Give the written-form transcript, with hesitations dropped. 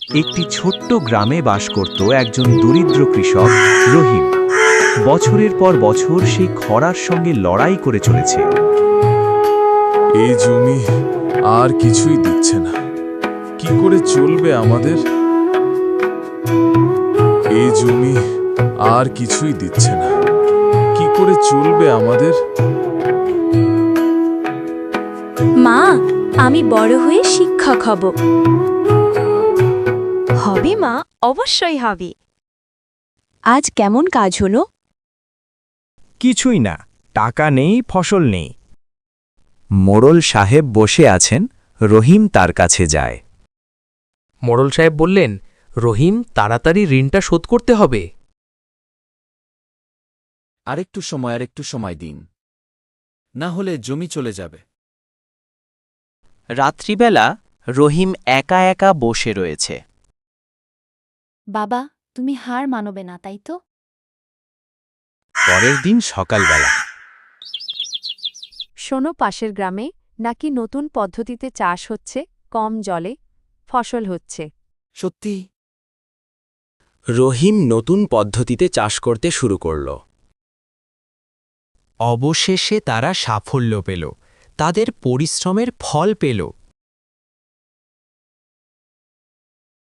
একটি ছোট্ট গ্রামে বাস করত একজন দরিদ্র কৃষক রহিম। বছরের পর বছর সেই খরার সঙ্গে লড়াই করে চলেছে। এই জমি আর কিছুই দিচ্ছে না, কি করে চলবে আমাদের? এই জমি আর কিছুই দিচ্ছে না, কি করে চলবে আমাদের? মা, আমি বড় হয়ে শিক্ষক হব। হবে মা, অবশ্যই হবে। আজ কেমন কাজ হলো? কিছুই না, টাকা নেই, ফসল নেই। মোড়ল সাহেব বসে আছেন, রহিম তার কাছে যায়। মোড়ল সাহেব বললেন, রহিম, তাড়াতাড়ি ঋণটা শোধ করতে হবে। আরেকটু সময় দিন, না হলে জমি চলে যাবে। রাত্রিবেলা রহিম একা একা বসে রয়েছে। বাবা, তুমি হার মানবে না, তাই তো? পরের দিন সকালবেলা শোনো, পাশের গ্রামে নাকি নতুন পদ্ধতিতে চাষ হচ্ছে, কম জলে ফসল হচ্ছে। সত্যি? রহিম নতুন পদ্ধতিতে চাষ করতে শুরু করল। অবশেষে তারা সাফল্য পেল, তাদের পরিশ্রমের ফল পেল।